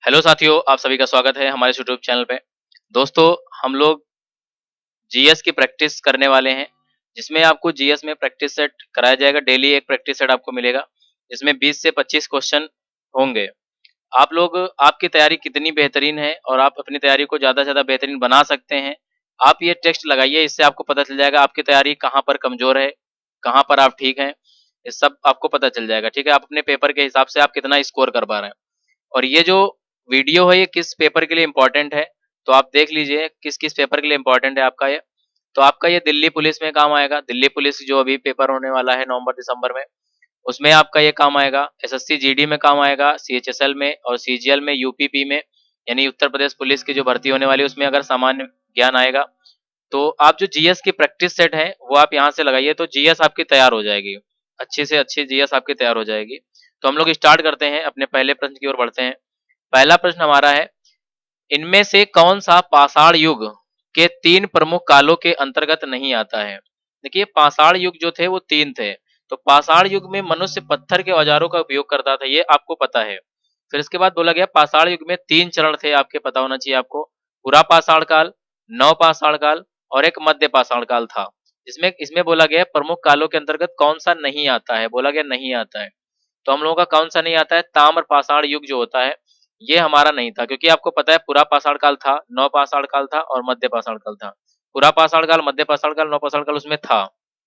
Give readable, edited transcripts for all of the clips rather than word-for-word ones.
Hello साथियों, आप सभी का स्वागत है हमारे यूट्यूब चैनल पे। दोस्तों, हम लोग जीएस की प्रैक्टिस करने वाले हैं, जिसमें आपको जीएस में प्रैक्टिस सेट कराया जाएगा। डेली एक प्रैक्टिस सेट आपको मिलेगा, जिसमें 20 से 25 क्वेश्चन होंगे। आप लोग आपकी तैयारी कितनी बेहतरीन है और आप अपनी तैयारी को ज़्यादा से ज़्यादा बेहतरीन बना सकते हैं, आप ये टेस्ट लगाइए। इससे आपको पता चल जाएगा आपकी तैयारी कहाँ पर कमज़ोर है, कहाँ पर आप ठीक हैं। ये सब आपको पता चल जाएगा, ठीक है? आप अपने पेपर के हिसाब से आप कितना स्कोर कर पा रहे हैं। और ये जो वीडियो है ये किस पेपर के लिए इम्पोर्टेंट है, तो आप देख लीजिए किस किस पेपर के लिए इम्पोर्टेंट है आपका ये। तो आपका ये दिल्ली पुलिस में काम आएगा। दिल्ली पुलिस जो अभी पेपर होने वाला है नवंबर दिसंबर में, उसमें आपका ये काम आएगा। एसएससी जीडी में काम आएगा, सीएचएसएल में और सीजीएल में, यूपीपी में यानी उत्तर प्रदेश पुलिस की जो भर्ती होने वाली है उसमें अगर सामान्य ज्ञान आएगा। तो आप जो जीएस की प्रैक्टिस सेट है वो आप यहाँ से लगाइए, तो जीएस आपकी तैयार हो जाएगी। अच्छी से अच्छी जीएस आपकी तैयार हो जाएगी। तो हम लोग स्टार्ट करते हैं, अपने पहले प्रश्न की ओर बढ़ते हैं। पहला प्रश्न हमारा है, इनमें से कौन सा पाषाण युग के 3 प्रमुख कालों के अंतर्गत नहीं आता है? देखिए, पाषाण युग जो थे वो 3 थे। तो पाषाण युग में मनुष्य पत्थर के औजारों का उपयोग करता था, ये आपको पता है। फिर इसके बाद बोला गया पाषाण युग में 3 चरण थे, आपके पता होना चाहिए आपको। पुरा पाषाण काल, नव पाषाण काल और एक मध्य पाषाण काल था। इसमें इसमें बोला गया प्रमुख कालों के अंतर्गत कौन सा नहीं आता है, बोला गया नहीं आता है। तो हम लोगों का कौन सा नहीं आता है? ताम्र पाषाण युग जो होता है ये हमारा नहीं था, क्योंकि आपको पता है पुरा पाषाण काल था, नव पाषाण काल था और मध्य पाषाण काल था। पुरा पाषाण काल, मध्य पाषाण काल, नव पाषाण काल उसमें था।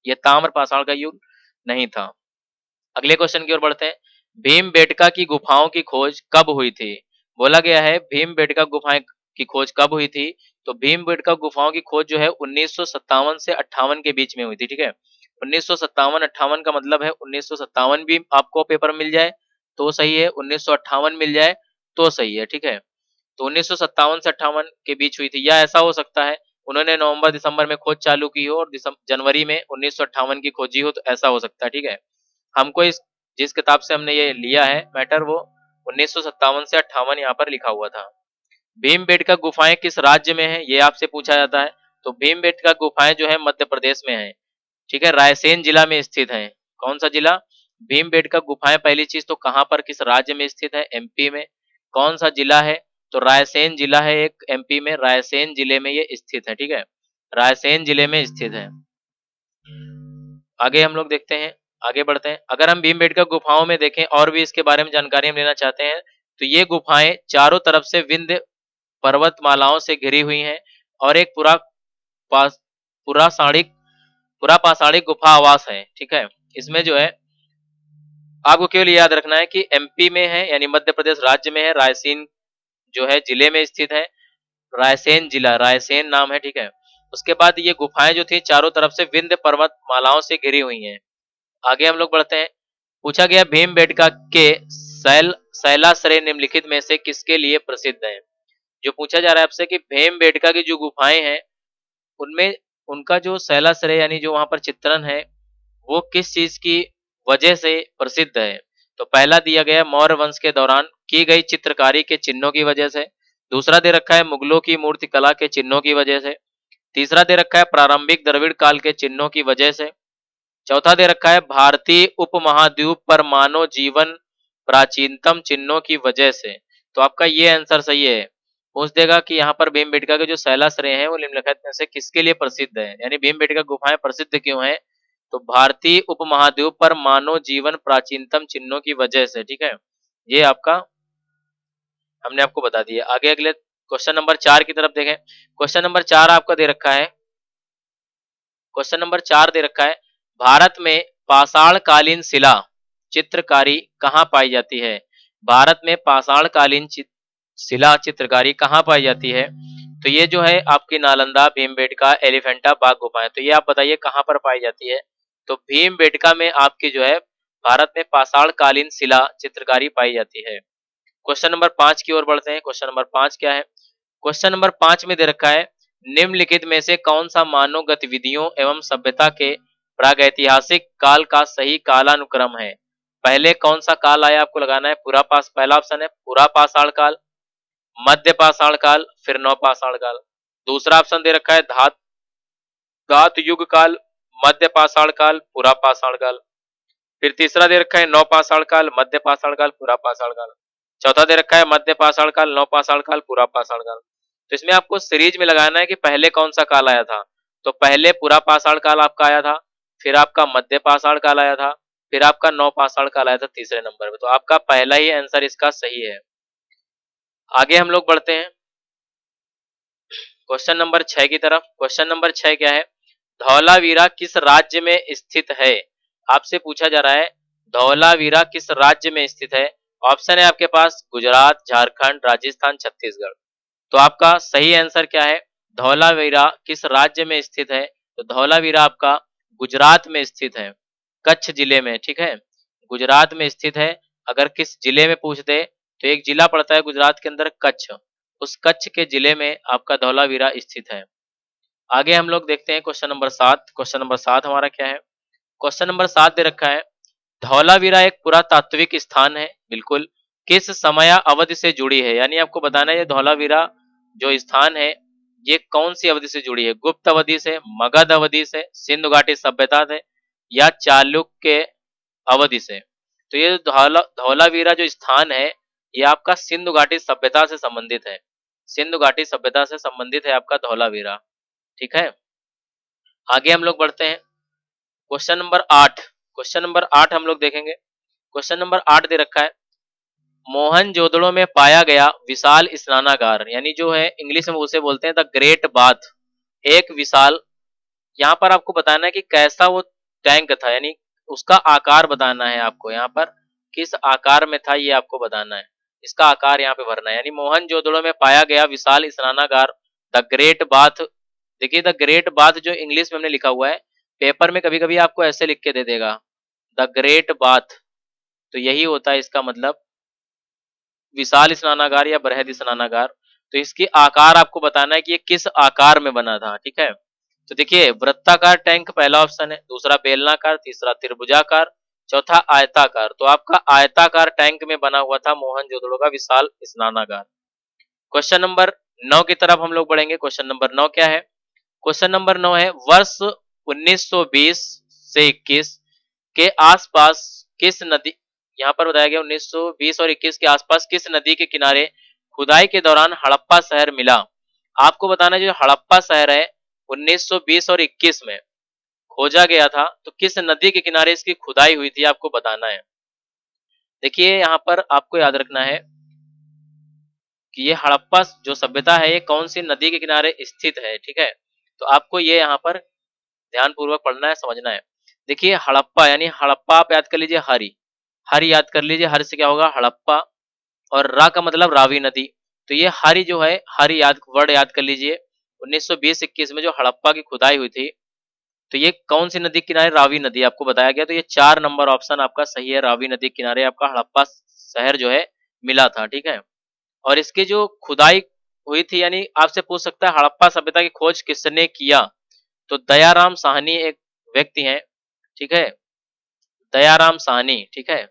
ये ताम्र पाषाण का युग नहीं था। अगले क्वेश्चन की ओर बढ़ते हैं। भीमबेटका की गुफाओं की खोज कब हुई थी? बोला गया है भीमबेटका गुफाएं की खोज कब हुई थी? तो भीमबेटका गुफाओं की खोज जो है 1957 से 58 के बीच में हुई थी, ठीक है? 1957-58 का मतलब है 1957 भी आपको पेपर मिल जाए तो सही है, 1958 मिल जाए तो सही है, ठीक है? तो 1957 से 58 के बीच हुई थी, या ऐसा हो सकता है उन्होंने नवंबर दिसंबर में खोज चालू की हो और जनवरी में 1958 की खोजी हो, तो ऐसा हो सकता है, ठीक है? हमको इस जिस किताब से हमने ये लिया है मैटर, वो 1957 से 58 यहाँ पर लिखा हुआ था। भीमबेटका गुफाएं किस राज्य में है, ये आपसे पूछा जाता है। तो भीमबेटका गुफाएं जो है मध्य प्रदेश में है, ठीक है? रायसेन जिला में स्थित है। कौन सा जिला? भीमबेटका गुफाएं पहली चीज तो कहाँ पर किस राज्य में स्थित है? एमपी में। कौन सा जिला है? तो रायसेन जिला है एक, एमपी में रायसेन जिले में ये स्थित है, ठीक है? रायसेन जिले में स्थित है। आगे हम लोग देखते हैं, आगे बढ़ते हैं। अगर हम भीमबेटका गुफाओं में देखें और भी इसके बारे में जानकारी हम लेना चाहते हैं, तो ये गुफाएं चारों तरफ से विंध्य पर्वतमालाओं से घिरी हुई हैं और एक पास पूरा साड़िक पूरा पाषाणिक गुफा आवास है, ठीक है? इसमें जो है आपको केवल याद रखना है कि एमपी में है, यानी मध्य प्रदेश राज्य में है। रायसेन जो है जिले में स्थित है, रायसेन जिला, रायसेन नाम है, ठीक है? उसके बाद ये गुफाएं जो थी चारों तरफ से विंध्य पर्वत मालाओं से घिरी हुई हैं। आगे हम लोग बढ़ते हैं। पूछा गया भीमबेटका के शैलाश्रय निम्नलिखित में से किसके लिए प्रसिद्ध है? जो पूछा जा रहा है आपसे कि भीमबेटका की जो गुफाएं हैं उनमें उनका जो शैलाश्रय यानी जो वहां पर चित्रण है वो किस चीज की वजह से प्रसिद्ध है? तो पहला दिया गया मौर्य वंश के दौरान की गई चित्रकारी के चिन्हों की वजह से। दूसरा दे रखा है मुगलों की मूर्ति कला के चिन्हों की वजह से। तीसरा दे रखा है प्रारंभिक द्रविड़ काल के चिन्हों की वजह से। चौथा दे रखा है भारतीय उपमहाद्वीप पर मानव जीवन प्राचीनतम चिन्हों की वजह से। तो आपका ये आंसर सही है। पूछ देगा कि यहाँ पर भीमबेटका के जो शैलाश्रय हैं वो निम्नलिखित में से किसके लिए प्रसिद्ध है, यानी भीमबेटका गुफाएं प्रसिद्ध क्यों हैं? तो भारतीय उपमहाद्वीप पर मानव जीवन प्राचीनतम चिन्हों की वजह से, ठीक है? ये आपका हमने आपको बता दिया। आगे अगले क्वेश्चन नंबर 4 की तरफ देखें। क्वेश्चन नंबर 4 आपका दे रखा है, क्वेश्चन नंबर 4 दे रखा है, भारत में पाषाण कालीन शिला चित्रकारी कहाँ पाई जाती है? भारत में पाषाण कालीन शिला चित्रकारी कहाँ पाई जाती है? तो ये जो है आपकी नालंदा, भीमबेटका, एलिफेंटा बाग गुफाएं। तो ये आप बताइए कहाँ पर पाई जाती है? तो भीमबेटका में आपकी जो है भारत में पाषाण कालीन शिला चित्रकारी पाई जाती है। क्वेश्चन नंबर 5 की ओर बढ़ते हैं। क्वेश्चन नंबर 5 क्या है? क्वेश्चन नंबर 5 में दे रखा है, निम्नलिखित में से कौन सा मानव गतिविधियों एवं सभ्यता के प्रागैतिहासिक काल का सही कालानुक्रम है? पहले कौन सा काल आया आपको लगाना है। पहला ऑप्शन है पुरा पाषाण काल, मध्य पाषाण काल, फिर नव पाषाण काल। दूसरा ऑप्शन दे रखा है धातु युग काल, मध्य पाषाण काल, पुरा पाषाण काल। फिर तीसरा दे रखा है नव पाषाण काल, मध्य पाषाण काल, पुरा पाषाण काल। चौथा दे रखा है मध्य पाषाण काल, नव पाषाण काल, पूरा पाषाण काल। तो इसमें आपको सीरीज में लगाना है कि पहले कौन सा काल आया था। तो पहले पूरा पाषाण काल आपका आया था, फिर आपका मध्य पाषाण काल आया था, फिर आपका नव पाषाण काल आया था तीसरे नंबर पे। तो आपका पहला ही आंसर इसका सही है। आगे हम लोग बढ़ते हैं क्वेश्चन नंबर 6 की तरफ। क्वेश्चन नंबर 6 क्या है, धौलावीरा किस राज्य में स्थित है। आपसे पूछा जा रहा है धौलावीरा किस राज्य में स्थित है। ऑप्शन है आपके पास गुजरात, झारखंड, राजस्थान, छत्तीसगढ़। तो आपका सही आंसर क्या है, धौलावीरा किस राज्य में स्थित है। तो धौलावीरा आपका गुजरात में स्थित है, कच्छ जिले में, ठीक है, गुजरात में स्थित है। अगर किस जिले में पूछ दे तो एक जिला पड़ता है गुजरात के अंदर कच्छ, उस कच्छ के जिले में आपका धौलावीरा स्थित है। आगे हम लोग देखते हैं क्वेश्चन नंबर 7। क्वेश्चन नंबर 7 हमारा क्या है, क्वेश्चन नंबर 7 दे रखा है धौलावीरा एक पुरातात्विक स्थान है, बिल्कुल, किस समय अवधि से जुड़ी है। यानी आपको बताना है ये धौलावीरा जो स्थान है ये कौन सी अवधि से जुड़ी है, गुप्त अवधि से, मगध अवधि से, सिंधु घाटी सभ्यता से, या चालुक्य अवधि से। तो ये धौलावीरा जो स्थान है ये आपका सिंधु घाटी सभ्यता से संबंधित है, सिंधु घाटी सभ्यता से संबंधित है आपका धौलावीरा, ठीक है। आगे हम लोग बढ़ते हैं क्वेश्चन नंबर 8। क्वेश्चन नंबर 8 हम लोग देखेंगे। क्वेश्चन नंबर 8 दे रखा है मोहनजोदड़ो में पाया गया विशाल स्नानागार, यानी जो है इंग्लिश में उसे बोलते हैं द ग्रेट बाथ, एक विशाल, यहाँ पर आपको बताना है कि कैसा वो टैंक था, यानी उसका आकार बताना है आपको, यहाँ पर किस आकार में था ये आपको बताना है, इसका आकार यहाँ पे भरना है। यानी मोहनजोदड़ो में पाया गया विशाल स्नानागार द ग्रेट बाथ। देखिए द ग्रेट बाथ जो इंग्लिश में हमने लिखा हुआ है, पेपर में कभी कभी आपको ऐसे लिख के दे देगा द ग्रेट बाथ, तो यही होता है इसका मतलब, विशाल स्नानागार या बृहद स्नानागार। तो इसकी आकार आपको बताना है कि ये किस आकार में बना था, ठीक है। तो देखिए वृत्ताकार टैंक पहला ऑप्शन है, दूसरा बेलनाकार, तीसरा त्रिभुजाकार, चौथा आयताकार। तो आपका आयताकार टैंक में बना हुआ था मोहनजोदड़ो का विशाल स्नानागार। क्वेश्चन नंबर 9 की तरफ हम लोग बढ़ेंगे। क्वेश्चन नंबर 9 क्या है, क्वेश्चन नंबर 9 है वर्ष 1920 से 21 के आसपास किस नदी, यहाँ पर बताया गया 1920 और 21 के आसपास किस नदी के किनारे खुदाई के दौरान हड़प्पा शहर मिला। आपको बताना है जो हड़प्पा शहर है 1920 और 21 में खोजा गया था, तो किस नदी के किनारे इसकी खुदाई हुई थी आपको बताना है। देखिए यहाँ पर आपको याद रखना है कि ये हड़प्पा जो सभ्यता है ये कौन सी नदी के किनारे स्थित है, ठीक है। तो आपको ये यहाँ पर ध्यान पूर्वक पढ़ना है, समझना है। देखिए हड़प्पा यानी हड़प्पा आप याद कर लीजिए हरी, हरी याद कर लीजिए, हर से क्या होगा हड़प्पा, और रा का मतलब रावी नदी। तो ये हरी जो है, हरी याद वर्ड याद कर लीजिए। 1920-21 में जो हड़प्पा की खुदाई हुई थी तो ये कौन सी नदी किनारे, रावी नदी आपको बताया गया। तो ये 4 नंबर ऑप्शन आपका सही है, रावी नदी किनारे आपका हड़प्पा शहर जो है मिला था, ठीक है। और इसकी जो खुदाई हुई थी, यानी आपसे पूछ सकता है हड़प्पा सभ्यता की खोज किसने किया। तो दयाराम साहनी एक व्यक्ति हैं, ठीक है, दयाराम साहनी, ठीक है।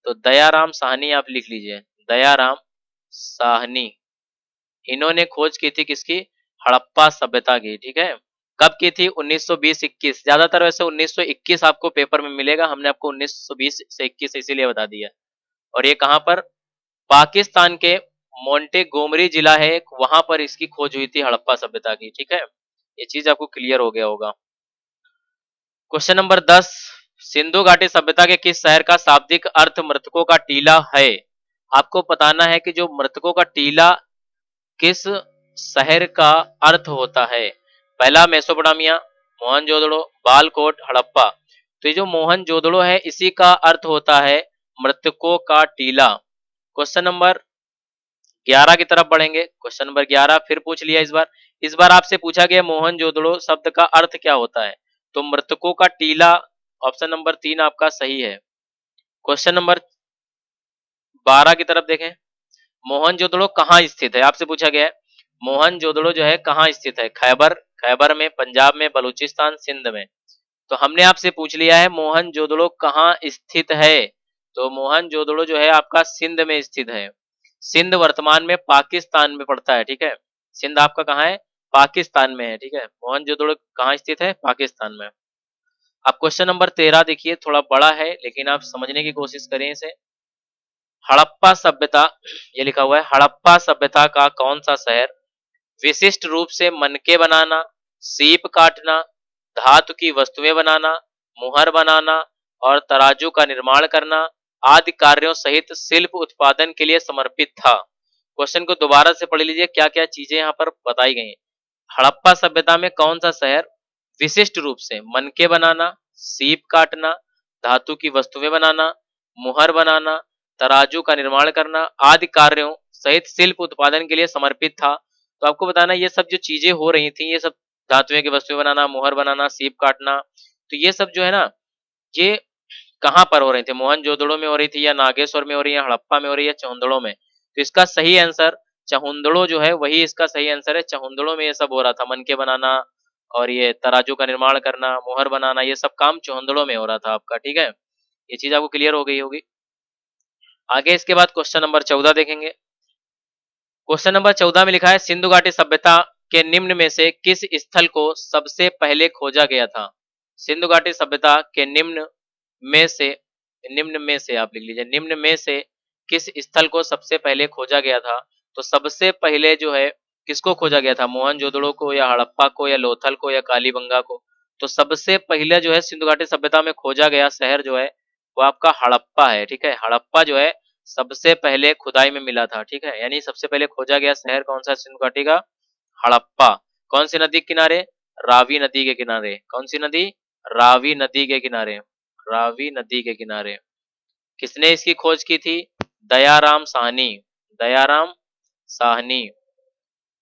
तो दयाराम साहनी आप लिख लीजिए, दयाराम साहनी, इन्होंने खोज की थी किसकी, हड़प्पा सभ्यता की, ठीक है। कब की थी, 1920-21, ज्यादातर वैसे 1921 आपको पेपर में मिलेगा, हमने आपको 1920 से 21 इसीलिए बता दिया। और ये कहां पर, पाकिस्तान के मोंटे गोमरी जिला है एक, वहां पर इसकी खोज हुई थी हड़प्पा सभ्यता की, ठीक है। ये चीज आपको क्लियर हो गया होगा। क्वेश्चन नंबर 10, सिंधु घाटी सभ्यता के किस शहर का शाब्दिक अर्थ मृतकों का टीला है। आपको बताना है कि जो मृतकों का टीला किस शहर का अर्थ होता है। पहला मेसोपोटामिया, मोहनजोदड़ो, बालकोट, हड़प्पा। तो ये जो मोहनजोदड़ो है इसी का अर्थ होता है मृतकों का टीला। क्वेश्चन नंबर 11 की तरफ बढ़ेंगे। क्वेश्चन नंबर 11 फिर पूछ लिया इस बार आपसे पूछा गया मोहनजोदड़ो शब्द का अर्थ क्या होता है। तो मृतकों का टीला, ऑप्शन नंबर 3 आपका सही है। क्वेश्चन नंबर 12 की तरफ देखें, मोहनजोदड़ो कहाँ स्थित है, आपसे पूछा गया है मोहनजोदड़ो जो है कहाँ स्थित है, खैबर, खैबर में, पंजाब में, बलूचिस्तान, सिंध में। तो हमने आपसे पूछ लिया है मोहनजोदड़ो कहाँ स्थित है। तो मोहनजोदड़ो जो है आपका सिंध में स्थित है। सिंध वर्तमान में पाकिस्तान में पड़ता है, ठीक है। सिंध आपका कहाँ है, पाकिस्तान में है, ठीक है। मोहनजोदड़ो कहाँ स्थित है, पाकिस्तान में। अब क्वेश्चन नंबर 13 देखिए, थोड़ा बड़ा है लेकिन आप समझने की कोशिश करें इसे। हड़प्पा सभ्यता, ये लिखा हुआ है, हड़प्पा सभ्यता का कौन सा शहर विशिष्ट रूप से मनके बनाना, सीप काटना, धातु की वस्तुएं बनाना, मुहर बनाना और तराजू का निर्माण करना आदि कार्यों सहित शिल्प उत्पादन के लिए समर्पित था। क्वेश्चन को दोबारा से पढ़ लीजिए, क्या क्या चीजें यहाँ पर बताई गई हैं। हड़प्पा सभ्यता में कौन सा शहर विशिष्ट रूप से मनके बनाना, सीप काटना, धातु की वस्तुएं बनाना, मुहर बनाना, तराजू का निर्माण करना आदि कार्यों सहित शिल्प उत्पादन के लिए समर्पित था। तो आपको बताना ये सब जो चीजें हो रही थी, ये सब धातुएं की वस्तुएं बनाना, मुहर बनाना, सीप काटना, तो ये सब जो है ना, ये कहाँ पर हो रही थी, मोहनजोदड़ो में हो रही थी या नागेश्वर में हो रही है, हड़प्पा में हो रही है, चहुंदड़ो में। तो इसका सही आंसर चहुंदड़ो जो है वही इसका सही आंसर है। चहुंदड़ो में ये सब हो रहा था, मनके बनाना और ये तराजू का निर्माण करना, मुहर बनाना, ये सब काम चहुंदड़ो में हो रहा था आपका। ठीक है, ये चीज आपको क्लियर हो गई होगी। आगे इसके बाद क्वेश्चन नंबर 14 देखेंगे। क्वेश्चन नंबर 14 में लिखा है, सिंधु घाटी सभ्यता के निम्न में से किस स्थल को सबसे पहले खोजा गया था। सिंधु घाटी सभ्यता के निम्न में से आप लिख लीजिए, निम्न में से किस स्थल को सबसे पहले खोजा गया था। तो सबसे पहले जो है किसको खोजा गया था, मोहनजोदड़ो को या हड़प्पा को या लोथल को या कालीबंगा को। तो सबसे पहले जो है सिंधु घाटी सभ्यता में खोजा गया शहर जो है वो आपका हड़प्पा है। ठीक है, हड़प्पा जो है सबसे पहले खुदाई में मिला था। ठीक है, यानी सबसे पहले खोजा गया शहर कौन सा सिंधु घाटी का, हड़प्पा। कौन सी नदी के किनारे, रावी नदी के किनारे। कौन सी नदी, रावी नदी के किनारे, रावी नदी के किनारे। किसने इसकी खोज की थी, दयाराम साहनी, दयाराम साहनी।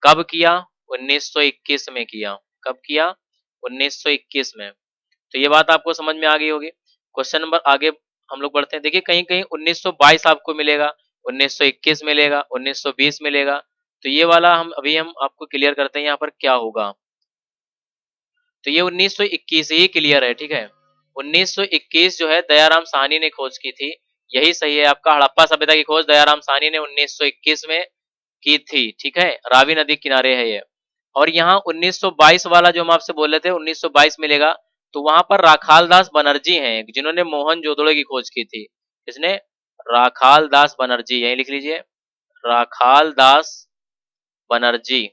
कब किया, 1921 में किया। कब किया, 1921 में। तो ये बात आपको समझ में आ गई होगी। क्वेश्चन नंबर आगे हम लोग बढ़ते हैं। देखिए कहीं कहीं 1922 आपको मिलेगा, 1921 मिलेगा, 1920 मिलेगा। तो ये वाला हम आपको क्लियर करते हैं यहाँ पर क्या होगा। तो ये 1921 ही क्लियर है। ठीक है, 1921 जो है दयाराम साहनी ने खोज की थी, यही सही है आपका। हड़प्पा सभ्यता की खोज दयाराम साहनी ने 1921 में की थी। ठीक है, रावी नदी किनारे है ये। और यहाँ 1922 वाला जो हम आपसे बोल रहे थे 1922 मिलेगा, तो वहां पर राखाल दास बनर्जी हैं जिन्होंने मोहनजोदड़ो की खोज की थी। किसने, राखाल दास बनर्जी, यही लिख लीजिए, राखाल दास बनर्जी।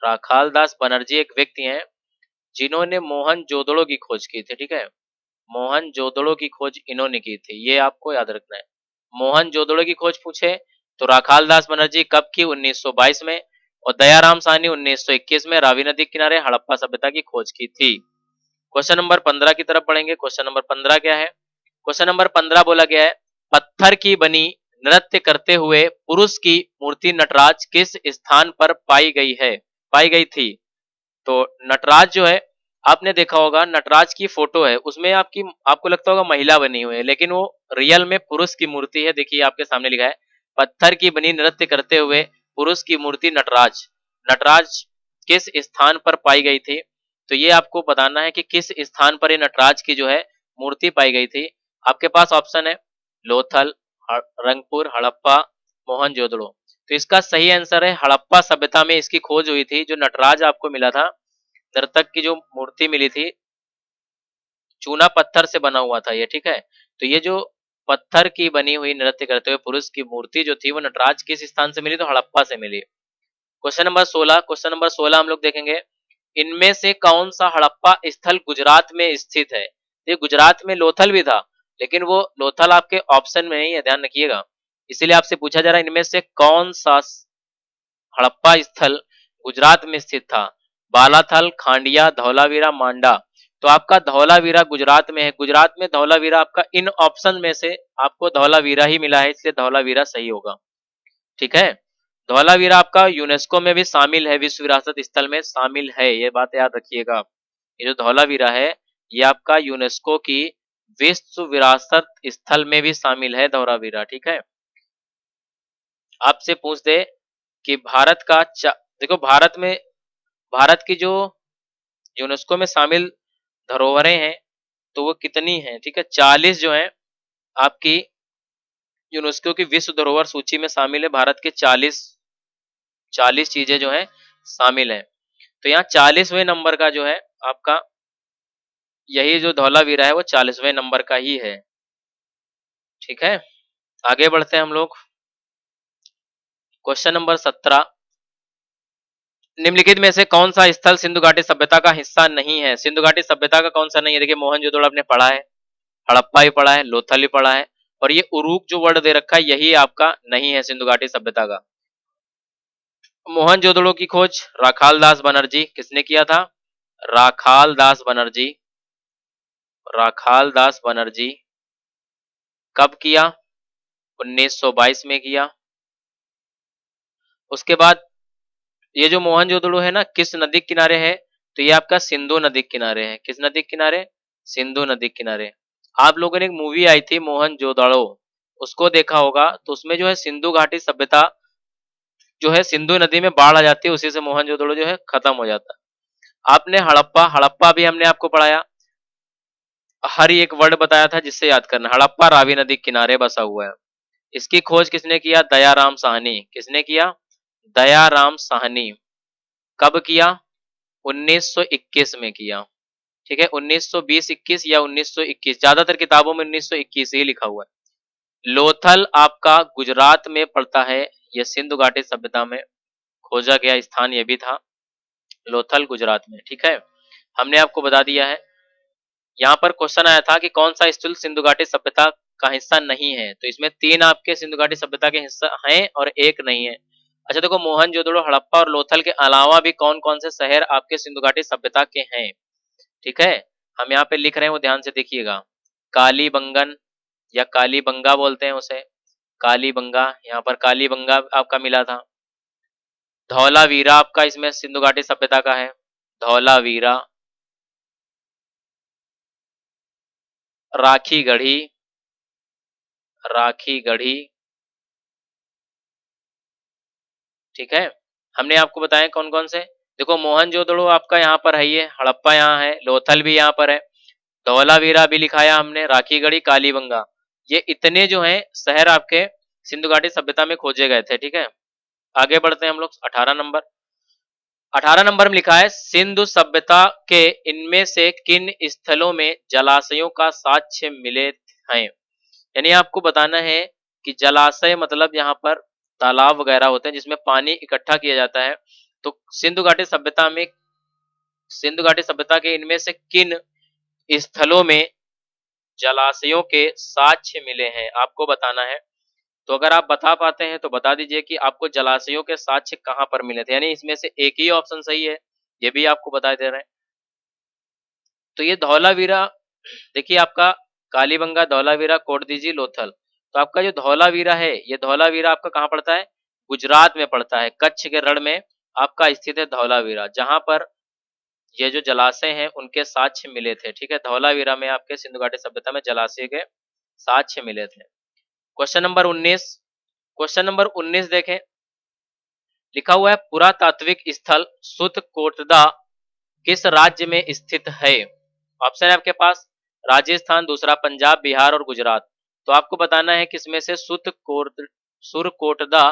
राखाल दास बनर्जी एक व्यक्ति हैं जिन्होंने मोहनजोदड़ो की खोज की थी। ठीक है, मोहनजोदड़ो की खोज इन्होंने की थी, ये आपको याद रखना है। मोहनजोदड़ो की खोज पूछे तो राखाल दास बनर्जी कब की, 1922 में। और दयाराम साहनी 1921 में रावी नदी किनारे हड़प्पा सभ्यता की खोज की थी। क्वेश्चन नंबर 15 की तरफ बढ़ेंगे। क्वेश्चन नंबर 15 क्या है, क्वेश्चन नंबर 15 बोला गया है, पत्थर की बनी नृत्य करते हुए पुरुष की मूर्ति नटराज किस स्थान पर पाई गई है, पाई गई थी। तो नटराज जो है आपने देखा होगा, नटराज की फोटो है उसमें आपको लगता होगा महिला बनी हुई है, लेकिन वो रियल में पुरुष की मूर्ति है। देखिए आपके सामने लिखा है, पत्थर की बनी नृत्य करते हुए पुरुष की मूर्ति नटराज। नटराज किस स्थान पर पाई गई थी। तो ये आपको बताना है कि किस स्थान पर ये नटराज की जो है मूर्ति पाई गई थी। आपके पास ऑप्शन है लोथल, रंगपुर, हड़प्पा, मोहनजोदड़ो। तो इसका सही आंसर है हड़प्पा सभ्यता में इसकी खोज हुई थी। जो नटराज आपको मिला था, नर्तक की जो मूर्ति मिली थी, चूना पत्थर से बना हुआ था ये। ठीक है, तो ये जो पत्थर की बनी हुई नृत्य करते हुए पुरुष की मूर्ति जो थी वो नटराज किस स्थान से मिली, तो हड़प्पा से मिली। क्वेश्चन नंबर 16, क्वेश्चन नंबर 16 हम लोग देखेंगे, इनमें से कौन सा हड़प्पा स्थल गुजरात में स्थित है। ये गुजरात में लोथल भी था, लेकिन वो लोथल आपके ऑप्शन में नहीं है, ध्यान रखिएगा। इसीलिए आपसे पूछा जा रहा है इनमें से कौन सा हड़प्पा स्थल गुजरात में स्थित था। बालाथल, खांडिया, धौलावीरा, मांडा। तो आपका धौलावीरा गुजरात में है। गुजरात में धौलावीरा आपका इन ऑप्शन में से आपको धौलावीरा ही मिला है, इसलिए धौलावीरा सही होगा। ठीक है, धौलावीरा आपका यूनेस्को में भी शामिल है, विश्व विरासत स्थल में शामिल है, ये बात याद रखिएगा। ये जो धौलावीरा है ये आपका यूनेस्को की विश्व विरासत स्थल में भी शामिल है धौलावीरा। ठीक है, आपसे पूछ दे कि भारत का देखो भारत की जो यूनेस्को में शामिल धरोहरें हैं तो वो कितनी हैं। ठीक है, 40 जो है आपकी यूनेस्को की विश्व धरोहर सूची में शामिल है। भारत के 40 चीजें जो है शामिल है। तो यहाँ 40वें नंबर का जो है आपका यही जो धौलावीरा है वो 40वें नंबर का ही है। ठीक है, आगे बढ़ते हैं हम लोग। क्वेश्चन नंबर 17, निम्नलिखित में से कौन सा स्थल सिंधु घाटी सभ्यता का हिस्सा नहीं है? सिंधु घाटी सभ्यता का कौन सा नहीं है? देखिए मोहनजोदड़ो आपने पढ़ा है, हड़प्पा भी पढ़ा है, लोथल भी पढ़ा है, और ये उरूक जो वर्ड दे रखा है यही आपका नहीं है सिंधु घाटी सभ्यता का। मोहनजोदड़ो की खोज राखाल दास बनर्जी किसने किया था? राखाल दास बनर्जी, राखाल दास बनर्जी कब किया? 1922 में किया। उसके बाद ये जो मोहनजोदड़ो है ना किस नदी के किनारे है? तो ये आपका सिंधु नदी के किनारे है। किस नदी के किनारे? सिंधु नदी के किनारे। आप लोगों ने एक मूवी आई थी मोहनजोदड़ो, उसको देखा होगा, तो उसमें जो है सिंधु घाटी सभ्यता जो है सिंधु नदी में बाढ़ आ जाती है, उसी से मोहनजोदड़ो जो है खत्म हो जाता है। आपने हड़प्पा, हड़प्पा भी हमने आपको पढ़ाया, हर एक वर्ड बताया था जिससे याद करना। हड़प्पा रावी नदी के किनारे बसा हुआ है। इसकी खोज किसने किया? दयाराम साहनी। किसने किया? दयाराम साहनी। कब किया? 1921 में किया। ठीक है, 1920-21 या 1921, ज्यादातर किताबों में 1921 ही लिखा हुआ है। लोथल आपका गुजरात में पड़ता है, यह सिंधु घाटी सभ्यता में खोजा गया स्थान यह भी था, लोथल गुजरात में। ठीक है, हमने आपको बता दिया है। यहाँ पर क्वेश्चन आया था कि कौन सा स्थल सिंधु घाटी सभ्यता का हिस्सा नहीं है, तो इसमें 3 आपके सिंधु घाटी सभ्यता के हिस्सा हैं और 1 नहीं है। अच्छा देखो, मोहनजोदड़ो, हड़प्पा और लोथल के अलावा भी कौन कौन से शहर आपके सिंधु घाटी सभ्यता के हैं? ठीक है, हम यहाँ पे लिख रहे हैं, वो ध्यान से देखिएगा। कालीबंगन या कालीबंगा बोलते हैं उसे, कालीबंगा, यहाँ पर कालीबंगा आपका मिला था। धौलावीरा आपका इसमें सिंधु घाटी सभ्यता का है, धौलावीरा। राखी गढ़ी, राखी गढ़ी। ठीक है, हमने आपको बताया कौन कौन से। देखो मोहनजोदड़ो आपका यहाँ पर है, ये हड़प्पा यहाँ है, लोथल भी यहाँ पर है, धौलावीरा भी लिखाया हमने, राखीगढ़ी, कालीबंगा, ये इतने जो हैं शहर आपके सिंधु घाटी सभ्यता में खोजे गए थे। ठीक है, आगे बढ़ते हैं हम लोग। 18 नंबर में लिखा है, सिंधु सभ्यता के इनमें से किन स्थलों में जलाशयों का साक्ष्य मिले हैं? यानी आपको बताना है कि जलाशय मतलब यहाँ पर तालाब वगैरह होते हैं जिसमें पानी इकट्ठा किया जाता है। तो सिंधु घाटी सभ्यता में, सिंधु घाटी सभ्यता के इनमें से किन स्थलों में जलाशयों के साक्ष्य मिले हैं आपको बताना है। तो अगर आप बता पाते हैं तो बता दीजिए कि आपको जलाशयों के साक्ष्य कहां पर मिले थे, यानी इसमें से एक ही ऑप्शन सही है, ये भी आपको बता दे रहे हैं। तो ये धौलावीरा, देखिए आपका कालीबंगा, धौलावीरा, कोटदीजी, लोथल। तो आपका जो धौलावीरा है, ये धौलावीरा आपका कहाँ पड़ता है? गुजरात में पड़ता है, कच्छ के रण में आपका स्थित है धौलावीरा, जहां पर ये जो जलाशय हैं उनके साक्ष्य मिले थे। ठीक है, धौलावीरा में आपके सिंधु घाटी सभ्यता में जलाशय के साक्ष्य मिले थे। क्वेश्चन नंबर 19, क्वेश्चन नंबर 19 देखें, लिखा हुआ है, पुरातात्विक स्थल सुतकोटदा किस राज्य में स्थित है? ऑप्शन है आपके पास, राजस्थान, दूसरा पंजाब, बिहार और गुजरात। तो आपको बताना है किसमें से सुरकोटदा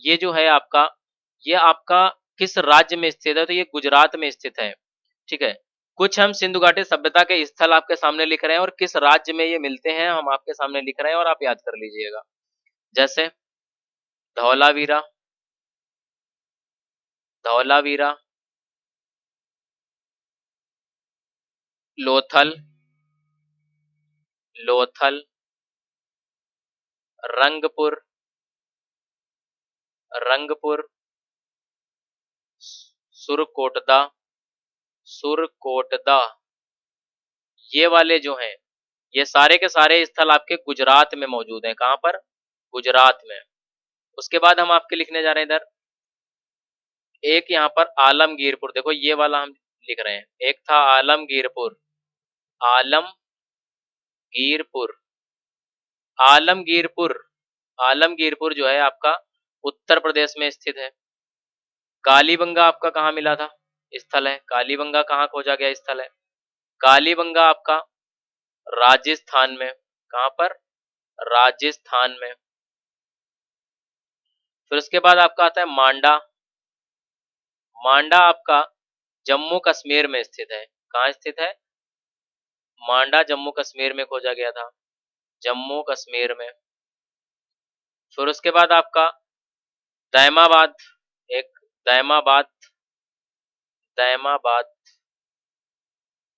ये जो है आपका, ये आपका किस राज्य में स्थित है? तो ये गुजरात में स्थित है। ठीक है, कुछ हम सिंधु घाटी सभ्यता के स्थल आपके सामने लिख रहे हैं और किस राज्य में ये मिलते हैं हम आपके सामने लिख रहे हैं, और आप याद कर लीजिएगा। जैसे धौलावीरा, धौलावीरा, लोथल, लोथल, रंगपुर, रंगपुर, सुरकोटदा, सुरकोटदा, ये वाले जो हैं ये सारे के सारे स्थल आपके गुजरात में मौजूद हैं। कहां पर? गुजरात में। उसके बाद हम आपके लिखने जा रहे हैं इधर, एक यहाँ पर आलमगीरपुर, देखो ये वाला हम लिख रहे हैं, एक था आलमगीरपुर, आलमगीरपुर, आलमगीरपुर, आलमगीरपुर जो है आपका उत्तर प्रदेश में स्थित है। कालीबंगा आपका कहाँ मिला था? स्थल है, कालीबंगा कहाँ खोजा गया स्थल है? कालीबंगा आपका राजस्थान में। कहां पर? राजस्थान में। फिर उसके बाद आपका आता है मांडा, मांडा आपका जम्मू कश्मीर में स्थित है। कहाँ स्थित है? मांडा जम्मू कश्मीर में खोजा गया था, जम्मू कश्मीर में। फिर उसके बाद आपका दैमाबाद, एक दैमाबाद, दैमाबाद,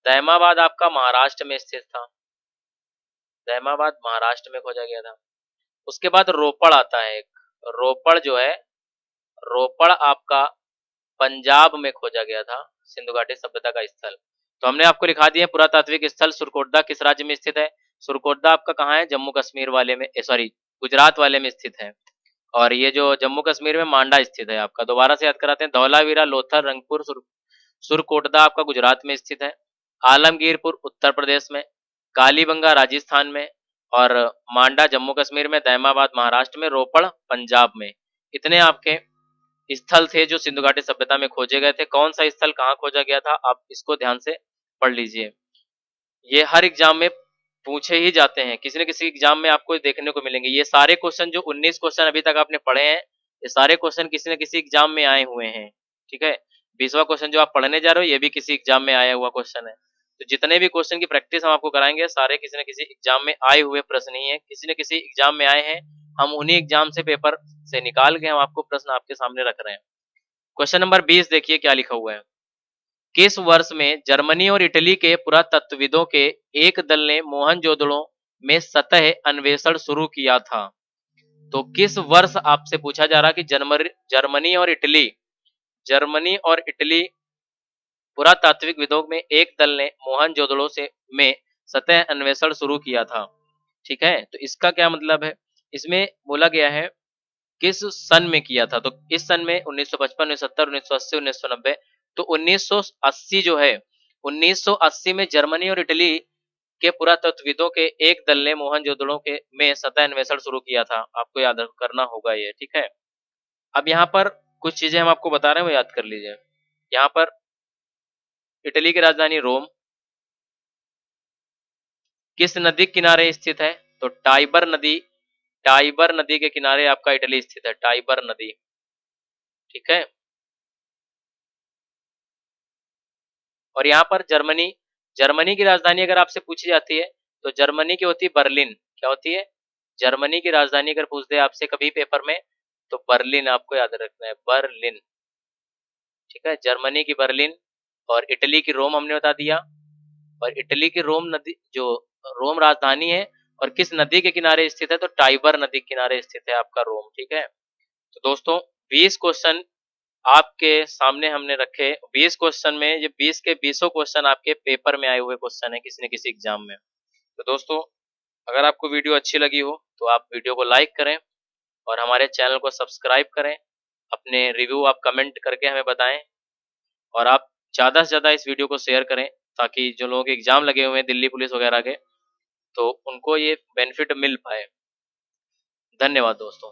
दैमाबाद आपका महाराष्ट्र में स्थित था। दैमाबाद महाराष्ट्र में खोजा गया था। उसके बाद रोपड़ आता है एक, रोपड़ जो है, रोपड़ आपका पंजाब में खोजा गया था, सिंधु घाटी सभ्यता का स्थल। तो हमने आपको लिखा दिया पुरातात्विक स्थल सुरकोटदा किस राज्य में स्थित है। सुरकोटदा आपका कहाँ है, जम्मू कश्मीर वाले में, सॉरी गुजरात वाले में स्थित है। और ये जो जम्मू कश्मीर में मांडा स्थित है आपका। दोबारा से याद कराते हैं, धौलावीरा, लोथर, रंगपुर, सुरकोटदा आपका गुजरात में स्थित है, आलमगीरपुर उत्तर प्रदेश में, कालीबंगा राजस्थान में, और मांडा जम्मू कश्मीर में, दैमाबाद महाराष्ट्र में, रोपड़ पंजाब में। इतने आपके स्थल थे जो सिंधु घाटी सभ्यता में खोजे गए थे। कौन सा स्थल कहाँ खोजा गया था, आप इसको ध्यान से पढ़ लीजिए। ये हर एग्जाम में पूछे ही जाते हैं, किसी न किसी एग्जाम में आपको देखने को मिलेंगे। ये सारे क्वेश्चन जो 19 क्वेश्चन अभी तक आपने पढ़े हैं, ये सारे क्वेश्चन किसी न किसी एग्जाम में आए हुए हैं। ठीक है, 20वां क्वेश्चन जो आप पढ़ने जा रहे हो, ये भी किसी एग्जाम में आया हुआ क्वेश्चन है। तो जितने भी क्वेश्चन की प्रैक्टिस हम आपको कराएंगे, सारे किसी न किसी एग्जाम में आए हुए प्रश्न ही है, किसी न किसी एग्जाम में आए हैं। हम उन्हीं एग्जाम से पेपर से निकाल के हम आपको प्रश्न आपके सामने रख रहे हैं। क्वेश्चन नंबर 20 देखिए क्या लिखा हुआ है। किस वर्ष में जर्मनी और इटली के पुरातत्वविदों के एक दल ने मोहनजोदड़ो में सतह अन्वेषण शुरू किया था। तो किस वर्ष आपसे पूछा जा रहा कि जर्मनी और इटली पुरातात्विक विदों में एक दल ने मोहनजोदड़ो से में सतह अन्वेषण शुरू किया था। ठीक है, तो इसका क्या मतलब है, इसमें बोला गया है किस सन में किया था। तो इस सन में 1955, 1970, 1980, 1990। तो 1980 जो है, 1980 में जर्मनी और इटली के पुरातत्वविदों के एक दल ने मोहनजोदड़ो के में सतह अन्वेषण शुरू किया था। आपको याद करना होगा ये। ठीक है, अब यहाँ पर कुछ चीजें हम आपको बता रहे हैं, वो याद कर लीजिए। यहाँ पर इटली की राजधानी रोम किस नदी किनारे स्थित है, तो टाइबर नदी, टाइबर नदी के किनारे आपका इटली स्थित है, टाइबर नदी। ठीक है, और यहाँ पर जर्मनी, जर्मनी की राजधानी अगर आपसे पूछी जाती है तो जर्मनी की होती है बर्लिन। क्या होती है, जर्मनी की राजधानी अगर पूछते हैं आपसे कभी पेपर में, तो बर्लिन आपको याद रखना है, बर्लिन। ठीक है, जर्मनी की बर्लिन। और इटली की रोम हमने बता दिया। और इटली की रोम नदी जो रोम राजधानी है, और किस नदी के किनारे स्थित है, तो टाइबर नदी के किनारे स्थित है आपका रोम। ठीक है, तो दोस्तों 20 क्वेश्चन आपके सामने हमने रखे। 20 क्वेश्चन में ये 20 के 20 क्वेश्चन आपके पेपर में आए हुए क्वेश्चन है किसी न किसी एग्जाम में। तो दोस्तों अगर आपको वीडियो अच्छी लगी हो तो आप वीडियो को लाइक करें और हमारे चैनल को सब्सक्राइब करें। अपने रिव्यू आप कमेंट करके हमें बताएं, और आप ज़्यादा से ज़्यादा इस वीडियो को शेयर करें, ताकि जो लोगों के एग्जाम लगे हुए हैं दिल्ली पुलिस वगैरह के, तो उनको ये बेनिफिट मिल पाए। धन्यवाद दोस्तों।